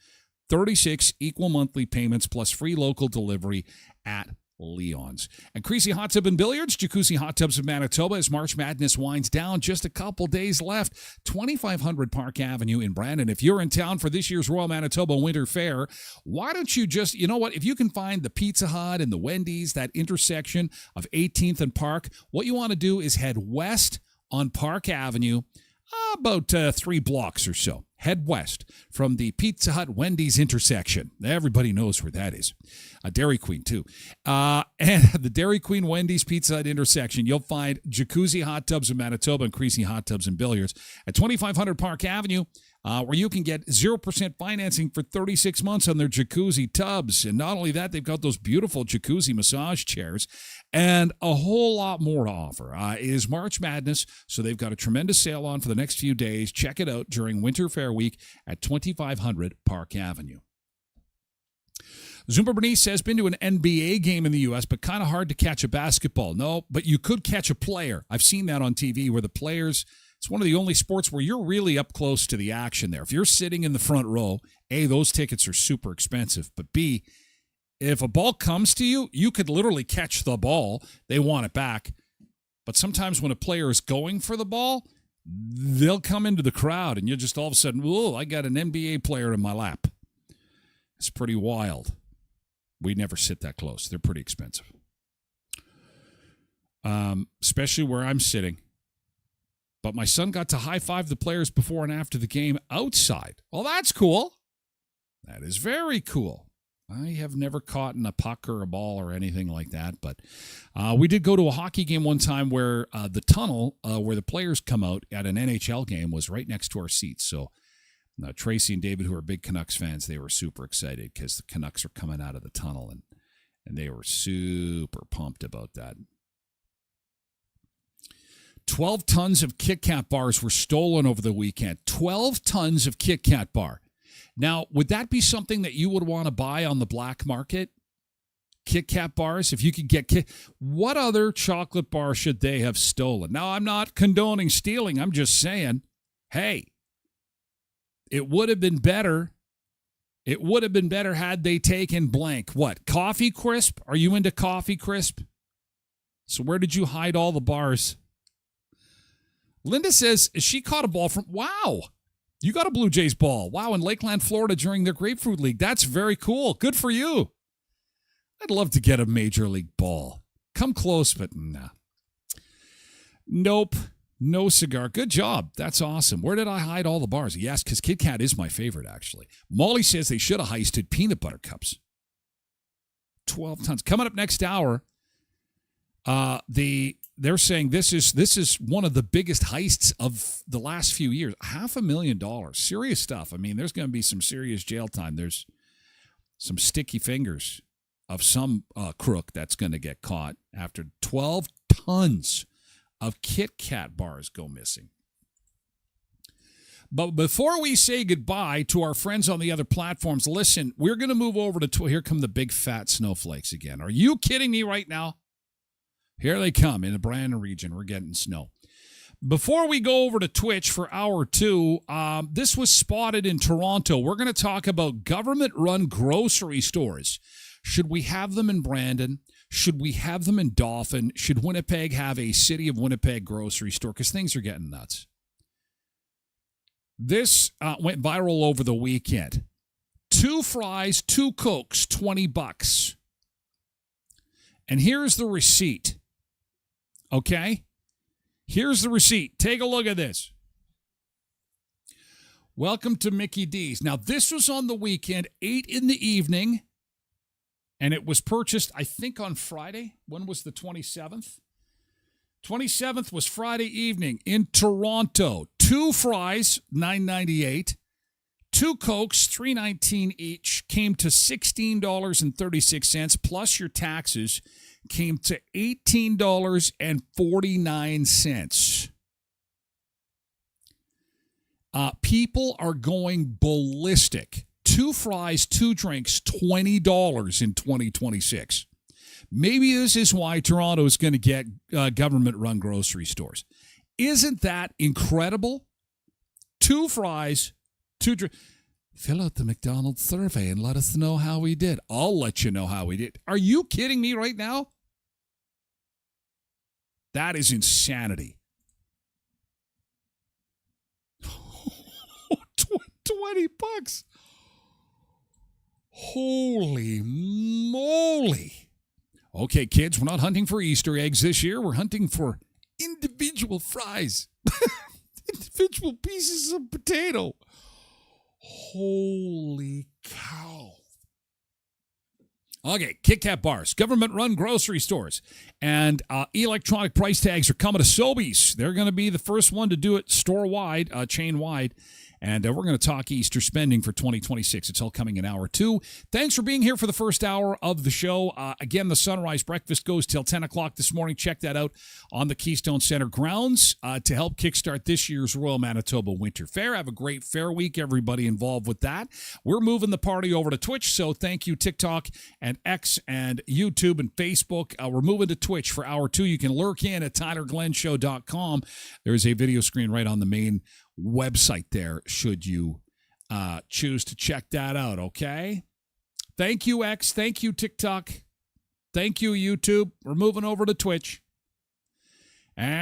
36 equal monthly payments plus free local delivery at Leon's. And Creasy Hot Tub and Billiards, Jacuzzi Hot Tubs of Manitoba, as March Madness winds down. Just a couple days left. 2500 Park Avenue in Brandon. If you're in town for this year's Royal Manitoba Winter Fair, why don't you just, you know what, if you can find the Pizza Hut and the Wendy's, that intersection of 18th and Park, what you want to do is head west on Park Avenue, about 3 blocks or so. Head west from the Pizza Hut Wendy's intersection. Everybody knows where that is. Dairy Queen, too. And the Dairy Queen Wendy's Pizza Hut intersection, you'll find Jacuzzi Hot Tubs of Manitoba and Creasy Hot Tubs and Billiards at 2500 Park Avenue, where you can get 0% financing for 36 months on their jacuzzi tubs. And not only that, they've got those beautiful jacuzzi massage chairs and a whole lot more to offer. It is March Madness, so they've got a tremendous sale on for the next few days. Check it out during Winter Fair Week at 2500 Park Avenue. Zumba Bernice says, been to an NBA game in the U.S., but kind of hard to catch a basketball. No, but you could catch a player. I've seen that on TV where the players, it's one of the only sports where you're really up close to the action there. If you're sitting in the front row, A, those tickets are super expensive, but B, if a ball comes to you, you could literally catch the ball. They want it back. But sometimes when a player is going for the ball, they'll come into the crowd and you'll just all of a sudden, whoa, I got an NBA player in my lap. It's pretty wild. We never sit that close. They're pretty expensive. Especially where I'm sitting. But my son got to high-five the players before and after the game outside. Well, that's cool. That is very cool. I have never caught in a puck or a ball or anything like that. But we did go to a hockey game one time where the tunnel where the players come out at an NHL game was right next to our seats. So Tracy and David, who are big Canucks fans, they were super excited because the Canucks are coming out of the tunnel, and they were super pumped about that. 12 tons of Kit Kat bars were stolen over the weekend. 12 tons of Kit Kat bar. Now, would that be something that you would want to buy on the black market? Kit Kat bars? If you could get what other chocolate bar should they have stolen? Now, I'm not condoning stealing. I'm just saying, hey, it would have been better. It would have been better had they taken blank. What? Coffee Crisp? Are you into Coffee Crisp? So where did you hide all the bars? Linda says she caught a ball from, wow, you got a Blue Jays ball. Wow, in Lakeland, Florida during their Grapefruit League. That's very cool. Good for you. I'd love to get a Major League ball. Come close, but nah. Nope. No cigar. Good job. That's awesome. Where did I hide all the bars? Yes, because Kit Kat is my favorite, actually. Molly says they should have heisted peanut butter cups. 12 tons. Coming up next hour, they're saying this is one of the biggest heists of the last few years. $500,000. Serious stuff. I mean, there's going to be some serious jail time. There's some sticky fingers of some crook that's going to get caught after 12 tons of Kit Kat bars go missing. But before we say goodbye to our friends on the other platforms, listen, we're going to move over to here come the big fat snowflakes again. Are you kidding me right now? Here they come in the Brandon region. We're getting snow. Before we go over to Twitch for hour two, this was spotted in Toronto. We're going to talk about government-run grocery stores. Should we have them in Brandon? Should we have them in Dauphin? Should Winnipeg have a City of Winnipeg grocery store? Because things are getting nuts. This went viral over the weekend. 2 fries, 2 Cokes, $20. And here's the receipt. Okay? Here's the receipt. Take a look at this. Welcome to Mickey D's. Now, this was on the weekend, 8 in the evening. And it was purchased, I think, on Friday. When was the 27th? 27th was Friday evening in Toronto. 2 fries, $9.98. 2 Cokes, $3.19 each. Came to $16.36, plus your taxes. Came to $18.49. People are going ballistic. 2 fries, 2 drinks, $20 in 2026. Maybe this is why Toronto is going to get government-run grocery stores. Isn't that incredible? 2 fries, 2 drinks. Fill out the McDonald's survey and let us know how we did. I'll let you know how we did. Are you kidding me right now? That is insanity. $20. Holy moly. Okay, kids, we're not hunting for Easter eggs this year. We're hunting for individual fries. Individual pieces of potato. Holy cow. Okay, Kit Kat bars, government-run grocery stores, and electronic price tags are coming to Sobeys. They're going to be the first one to do it store-wide, chain-wide. And we're going to talk Easter spending for 2026. It's all coming in hour two. Thanks for being here for the first hour of the show. Again, the Sunrise Breakfast goes till 10 o'clock this morning. Check that out on the Keystone Center grounds to help kickstart this year's Royal Manitoba Winter Fair. Have a great fair week, everybody involved with that. We're moving the party over to Twitch, so thank you, TikTok and X and YouTube and Facebook. We're moving to Twitch for hour two. You can lurk in at TylerGlenShow.com. There's a video screen right on the main website there should you choose to check that out, okay? Thank you, X. Thank you, TikTok. Thank you, YouTube. We're moving over to Twitch.